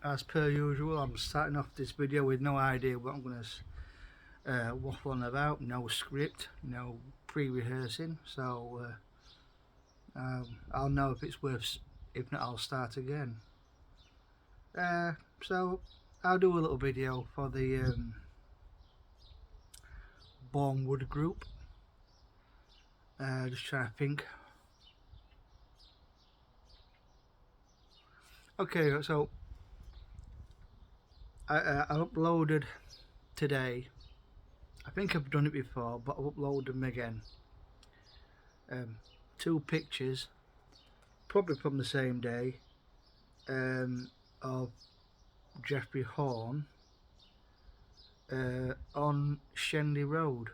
As per usual, I'm starting off this video with no idea what I'm going to waffle on about, no script, no pre-rehearsing, so I'll know if it's worth, if not I'll start again. So I'll do a little video for the borehamwood group, just trying to think. Okay, so I uploaded today. I think I've done it before, but I'll upload them again. Two pictures, probably from the same day, of Jeffrey Horn on Shenley Road.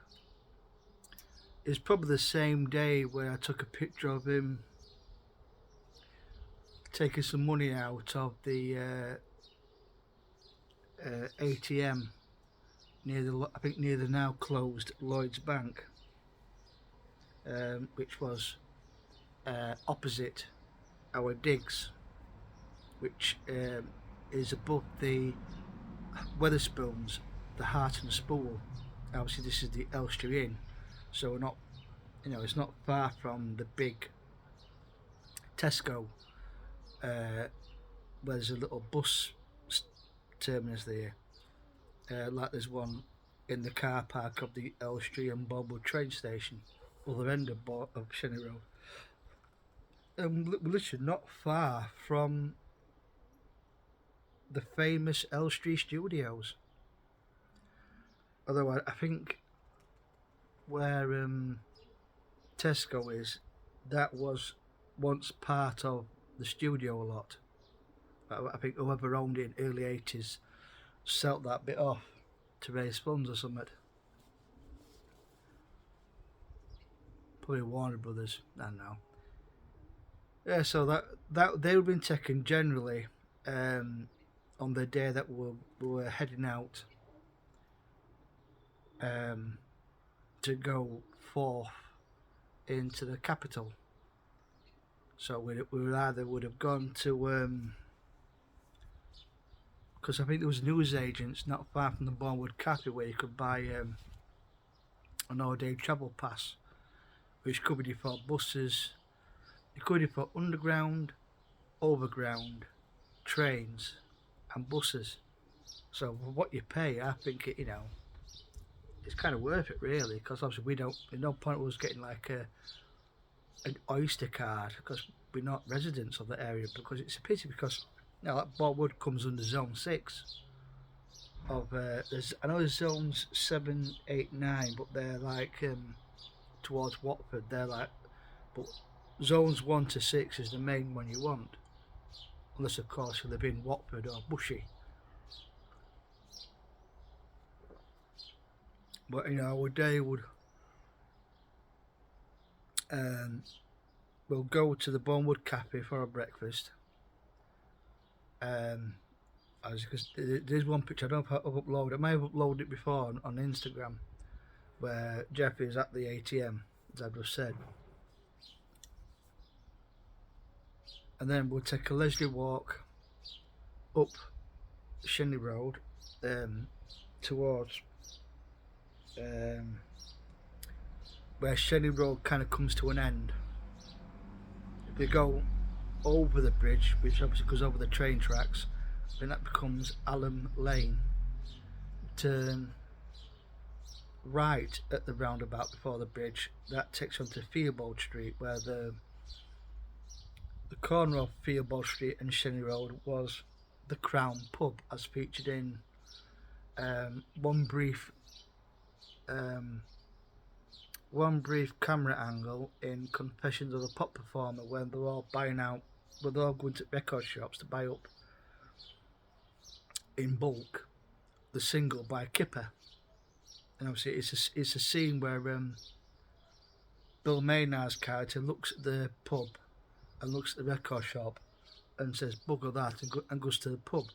It's probably the same day where I took a picture of him taking some money out of the ATM near the, I think near the now closed Lloyd's Bank, which was opposite our digs, which is above the Wetherspoons, the Heart and Spool. Obviously this is the Elstree Inn, so we're not, it's not far from the big Tesco, where there's a little bus terminus there, like there's one in the car park of the Elstree and Borehamwood train station, other end of Shenley Road. We're literally not far from the famous Elstree Studios. Although I think where Tesco is, that was once part of the studio lot. I think whoever owned it in early 80s sold that bit off to raise funds or something. Probably Warner Brothers, I don't know. Yeah, so that they would have been taken generally on the day that we were heading out to go forth into the capital. So we either would have gone to, because I think there was news agents not far from the Borehamwood Cafe where you could buy an all-day travel pass, which covered you for buses, it covered you for underground, overground, trains and buses. So for what you pay, I think it, it's kind of worth it really, because obviously there's no point of us getting like an Oyster card, because we're not residents of the area, because it's a pity, because that Borehamwood comes under zone 6 of I know there's zones 7, 8, 9, but they're like towards Watford, they're like, but zones 1 to 6 is the main one you want, unless of course you live in Watford or Bushy. But our day would we'll go to the Borehamwood Cafe for a breakfast. Because there's one picture, I don't know if I've uploaded it. I may have uploaded it before on Instagram, where Jeffrey is at the ATM, as I've just said. And then we'll take a leisurely walk up Shenley Road towards where Shenley Road kind of comes to an end. If we go over the bridge, which obviously goes over the train tracks, then that becomes Alum Lane. Turn right at the roundabout before the bridge, that takes on to Theobald Street, where the corner of Theobald Street and Shenley Road was the Crown Pub, as featured in one brief camera angle in Confessions of a Pop Performer, when they're all buying out, where they're all going to record shops to buy up in bulk the single by Kipper. And obviously it's a scene where Bill Maynard's character looks at the pub and looks at the record shop and says bugger that, and goes to the pub.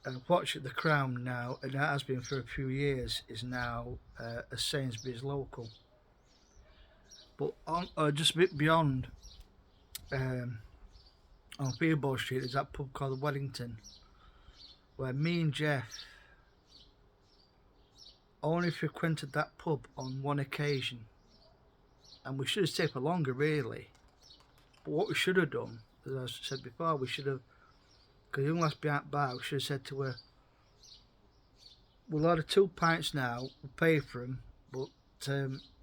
And unfortunately the Crown now, and that has been for a few years, is now a Sainsbury's local. But on just a bit beyond on Peterborough Street, there's that pub called Wellington, where me and Jeff only frequented that pub on one occasion, and we should have stayed for longer, really. But what we should have done, as I said before, we should have, because the young lass behind bar, we should have said to her, we'll order 2 pints now, we'll pay for them, but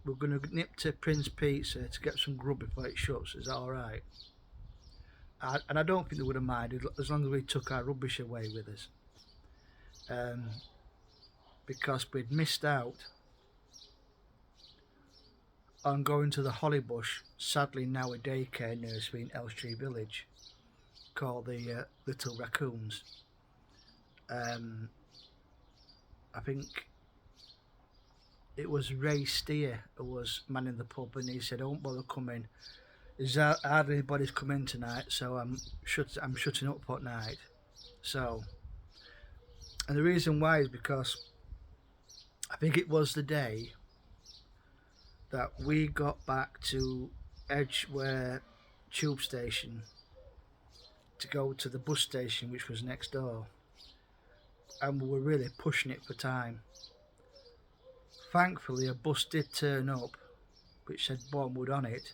we're going to nip to Prince Pizza to get some grub before it shuts. Is that alright? And I don't think they would have minded, as long as we took our rubbish away with us. Because we'd missed out on going to the Hollybush, sadly now a daycare nursery in Elstree Village, called the Little Raccoons. I think it was Ray Steer who was manning the pub, and he said, "Don't bother coming. There's hardly anybody's coming tonight, so I'm shutting up for night." So, and the reason why is because I think it was the day that we got back to Edgware Tube Station to go to the bus station, which was next door, and we were really pushing it for time. Thankfully, a bus did turn up which said Borehamwood on it,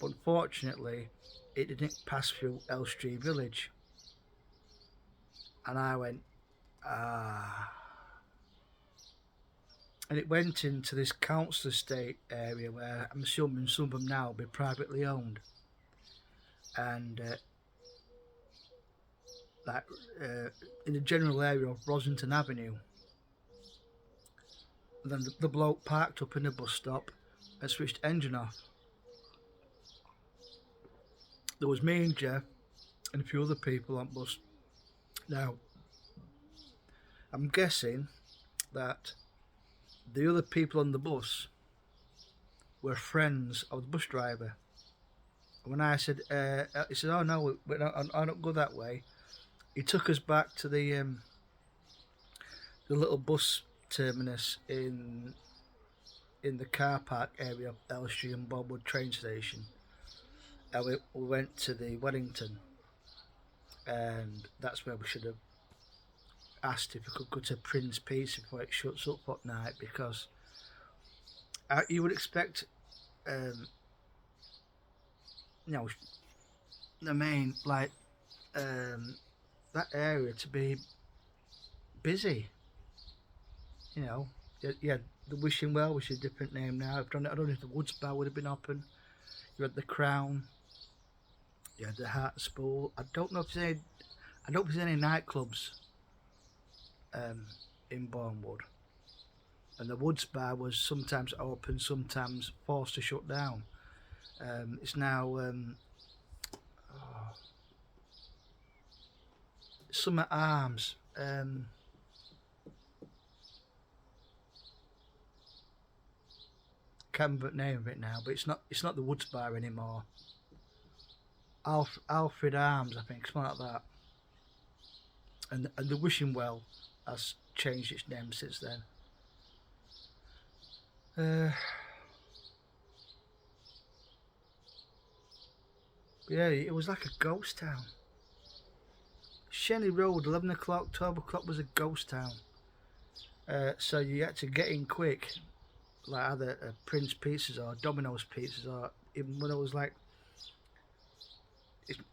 but unfortunately it didn't pass through Elstree Village, and I went, and it went into this council estate area where I'm assuming some of them now will be privately owned, and in the general area of Rosington Avenue. And then the bloke parked up in the bus stop and switched engine off. There was me and Jeff and a few other people on bus. Now, I'm guessing that the other people on the bus were friends of the bus driver. When I said, he said, "Oh no, I don't go that way." He took us back to the little bus terminus in the car park area of Elstree and Borehamwood train station, and we went to the Wellington, and that's where we should have asked if we could go to Prince Pizza before it shuts up at night, because you would expect the main that area to be busy. You had the Wishing Well, which is a different name now. I don't know if the Woods Bar would have been open. You had the Crown. You had the Heart Spool. I don't know if there's any nightclubs in Borehamwood. And the Woods Bar was sometimes open, sometimes forced to shut down. It's now Summer Arms. Can't remember the name of it now, but it's not the Woods Bar anymore. Alfred Arms, I think, something like that. And the Wishing Well has changed its name since then. Yeah, it was like a ghost town. Shenley Road, 11 o'clock, 12 o'clock was a ghost town. So you had to get in quick, like either Prince Pizzas or Domino's Pizzas, or even when it was like,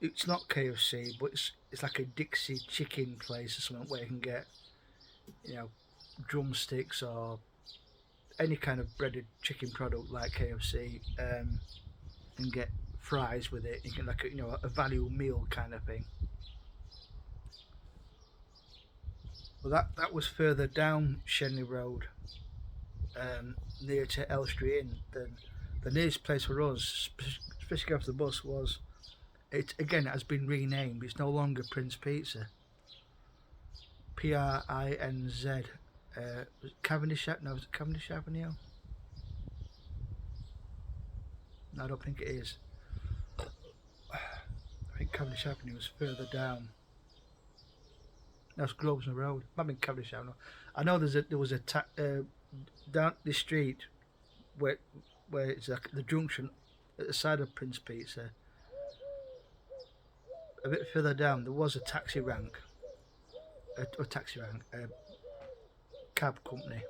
it's not KFC, but it's like a Dixie chicken place or something where you can get, drumsticks or any kind of breaded chicken product like KFC, and get fries with it. You can like a value meal kind of thing. Well, that was further down Shenley Road, near to Elstree Inn. The nearest place for us, especially after the bus, was it has been renamed. It's no longer Prince Pizza. Prinz. Cavendish? No, is it Cavendish Avenue? No, I don't think it is. I think Cavendish Avenue is further down. That's Grosvenor Road. Might be Cavendish Avenue. I know there was a down the street where it's like the junction at the side of Prince Pizza. a bit further down, there was a taxi rank, a cab company.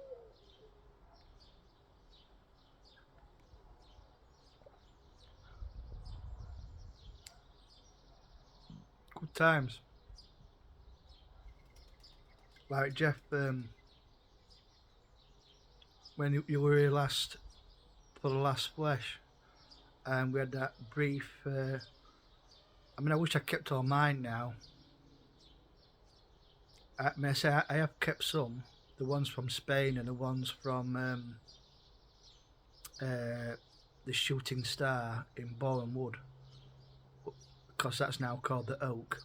Good times. Like Jeff, when you were here last for the last flesh, and we had that brief. I mean, I wish I kept all mine now. I say I have kept some, the ones from Spain and the ones from the Shooting Star in borehamwood, because that's now called the Oak.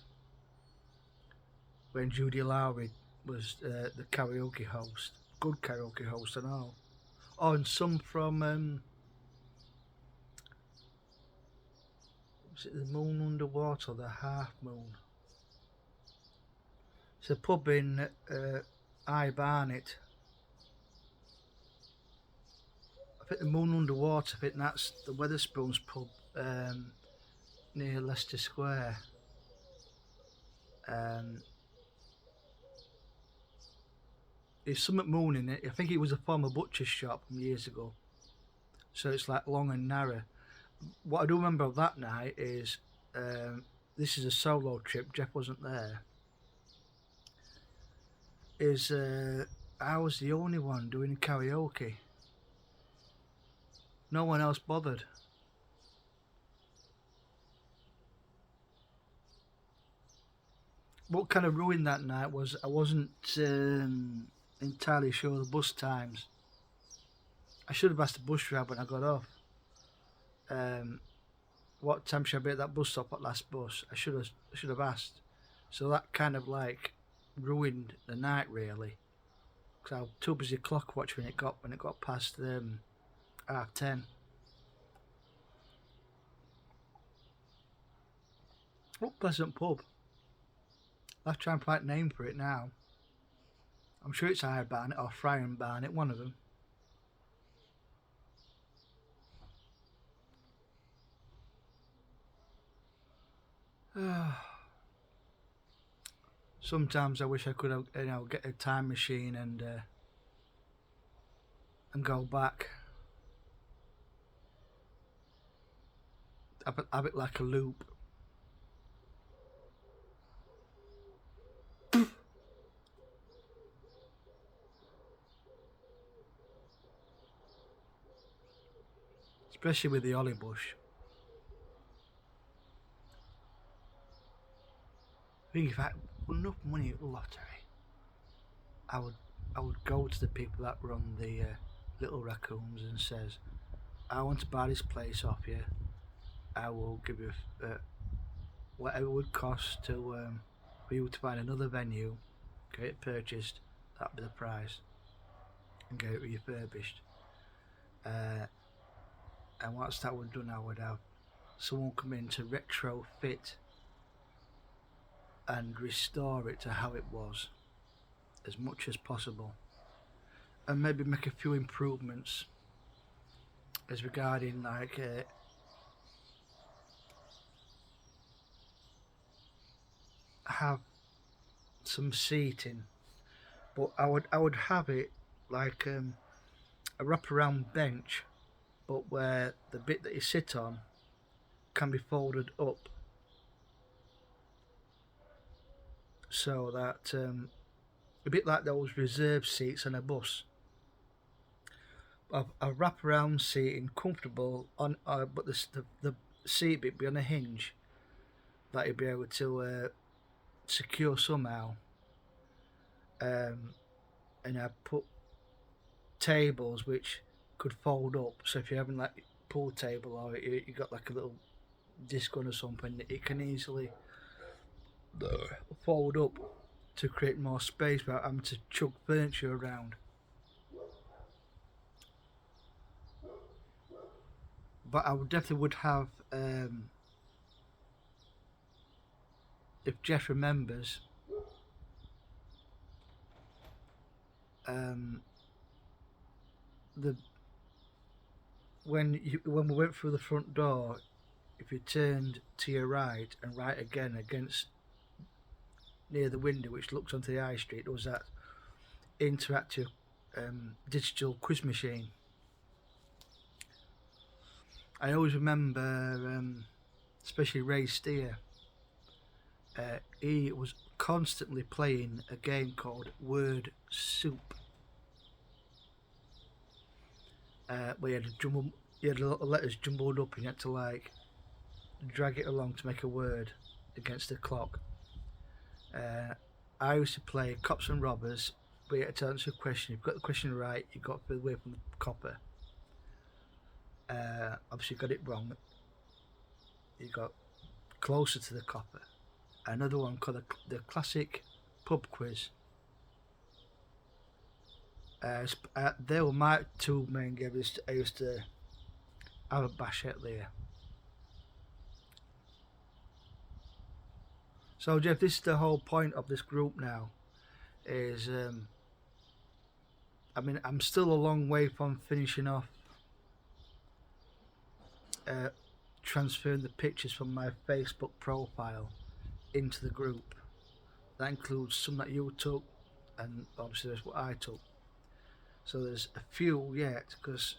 When Judy Lowry was the karaoke host, good karaoke host and all. Oh, and some from was it the Moon Underwater, or the Half Moon? It's a pub in I Barnet. I think the Moon Underwater, I think that's the Weatherspoons pub near Leicester Square. There's something moon in it. I think it was a former butcher's shop from years ago. So it's like long and narrow. What I do remember of that night is this is a solo trip. Jeff wasn't there. Is I was the only one doing karaoke. No one else bothered. What kind of ruined that night was I wasn't entirely sure of the bus times. I should have asked the bus driver when I got off. What time should I be at that bus stop at last bus? I should have asked. So that kind of like ruined the night really, because I was too busy clock watching when it got past 10:30. Oh, Pleasant Pub. I'll try and find a name for it now. I'm sure it's Iron Barnet or Friar Barnet, one of them. Sometimes I wish I could have, get a time machine and go back. Have it like a loop. Especially with the holly bush. I think if I had enough money at the lottery, I would go to the people that run the Little Raccoons and says, I want to buy this place off you. I will give you whatever it would cost to for you to find another venue, get it purchased. That'd be the price, and get it refurbished. And once that was done, I would have someone come in to retrofit and restore it to how it was as much as possible, and maybe make a few improvements as regarding like have some seating, but I would have it like a wraparound bench, but where the bit that you sit on can be folded up, so that a bit like those reserve seats on a bus. A wraparound seating, comfortable on, but the seat bit be on a hinge that you'd be able to secure somehow. And I put tables which could fold up, so if you're having like a pool table or you got like a little disc on or something, it can easily fold up to create more space without having to chug furniture around. But I would definitely have, if Jeff remembers, the when we went through the front door, if you turned to your right and right again against near the window which looks onto the high street, there was that interactive digital quiz machine. I always remember, especially Ray Steer, he was constantly playing a game called Word Soup, where you had a lot of letters jumbled up and you had to like drag it along to make a word against the clock. I used to play Cops and Robbers, but you had to answer a question. If you got the question right, you got away from the copper. Obviously, you got it wrong, you got closer to the copper. Another one called the classic pub quiz. They were my two main games. I used to have a bash at there. So Jeff, this is the whole point of this group now. Is I mean, I'm still a long way from finishing off transferring the pictures from my Facebook profile into the group. That includes some that you took, and obviously there's what I took. So there's a few yet, because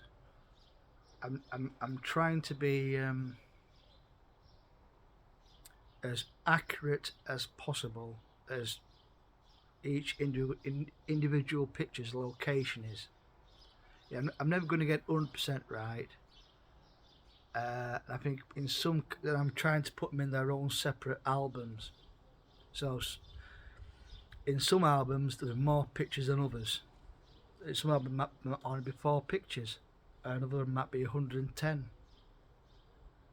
I'm trying to be as accurate as possible as each individual picture's location is. Yeah, I'm never going to get 100% right. I think in some that I'm trying to put them in their own separate albums. So in some albums there are more pictures than others. Some albums might only be 4 pictures, another might be 110.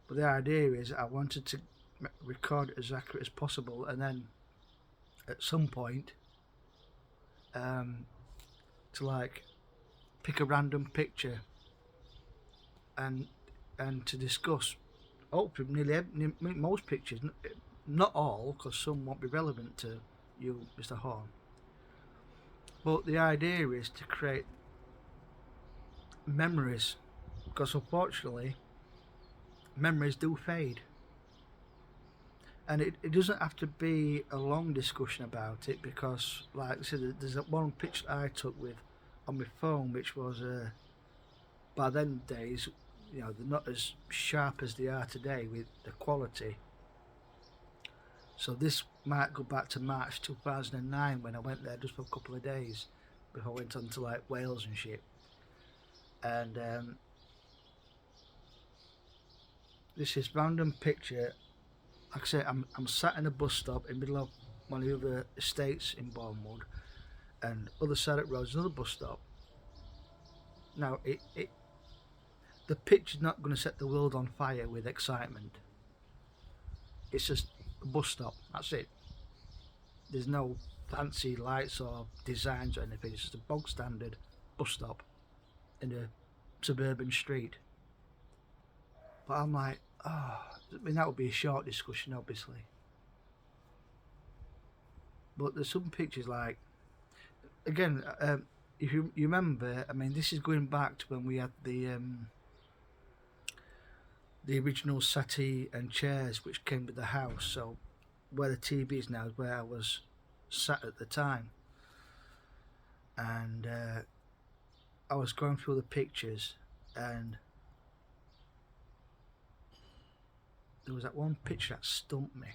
But the idea is I wanted to record it as accurate as possible, and then at some point to like pick a random picture and to discuss hopefully most pictures, not all, because some won't be relevant to you, Mr. Horn. But the idea is to create memories, because unfortunately memories do fade, and it doesn't have to be a long discussion about it, because like I said, there's that one picture I took with on my phone which was by then days, you know, they're not as sharp as they are today with the quality. So this might go back to March 2009 when I went there just for a couple of days before I went on to like Wales and shit. And this is random picture. Like I say, I'm sat in a bus stop in the middle of one of the other estates in Borehamwood, and other side of the road is another bus stop. Now the picture's not going to set the world on fire with excitement. It's just a bus stop, that's it. There's no fancy lights or designs or anything. It's just a bog standard bus stop in a suburban street. But I'm like, oh, I mean, that would be a short discussion, obviously. But there's some pictures like, again, if you remember, I mean, this is going back to when we had the original settee and chairs which came with the house. So where the TV is now is where I was sat at the time, and I was going through the pictures, and there was that one picture that stumped me,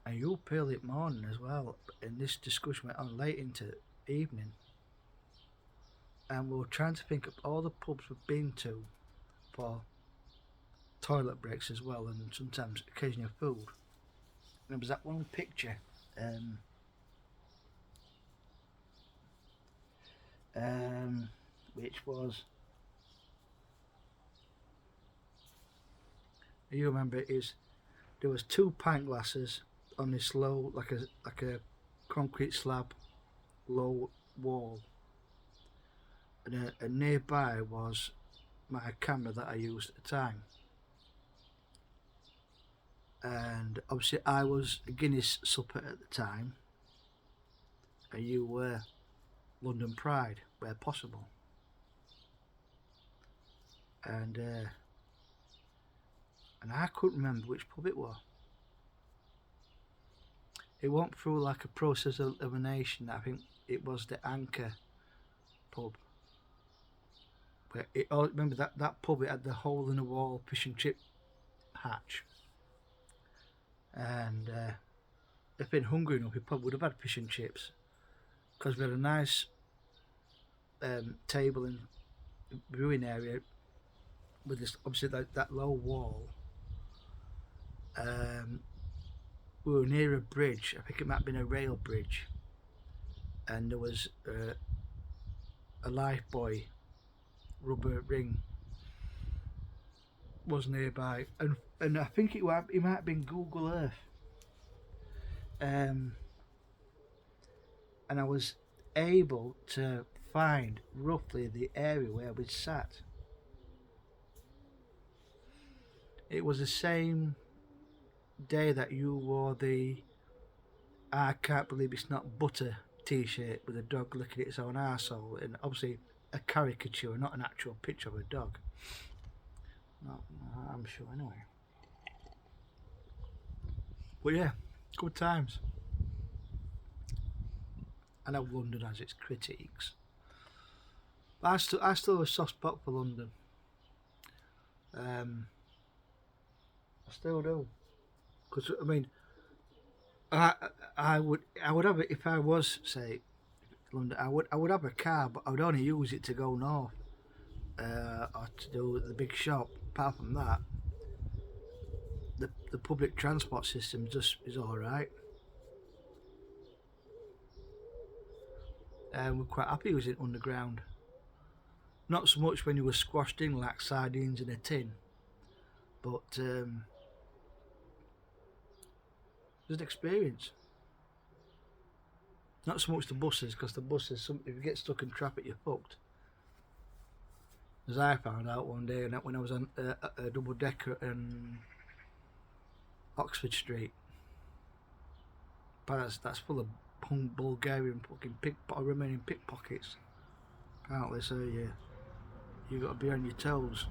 and you were early at morning as well, and this discussion went on late into evening, and we were trying to think of all the pubs we've been to for toilet breaks as well, and sometimes occasionally food. And there was that one picture which was, you remember it is, there was 2 pint glasses on this low, like a concrete slab low wall, and nearby was my camera that I used at the time. And obviously I was a Guinness supper at the time, and you were London Pride where possible. And and I couldn't remember which pub it was. It went through like a process of elimination. I think it was the Anchor pub. But remember that pub, it had the hole in the wall fish and chip hatch. And if been hungry enough, we probably would have had fish and chips. Because we had a nice table and viewing area with this, obviously that low wall. We were near a bridge. I think it might have been a rail bridge, and there was a lifebuoy rubber ring was nearby, and I think it might have been Google Earth, and I was able to find roughly the area where we sat. It was the same day that you wore the "I can't believe it's not butter" t-shirt with a dog licking its own arsehole, and obviously a caricature, not an actual picture of a dog. No, I'm sure anyway. But yeah, good times. I know London has its critiques, but I still have a soft spot for London. I still do, because I mean, I would have it if I was, say, London. I would have a car, but I would only use it to go north or to do the big shop. Apart from that, the public transport system just is all right. We're quite happy using underground. Not so much when you were squashed in like sardines in a tin, but just an experience. Not so much the buses, because the buses, if you get stuck in traffic, you're fucked. As I found out one day, and when I was on a double decker in Oxford Street, but that's full of Bulgarian fucking Romanian pickpockets. Apparently, so you got to be on your toes.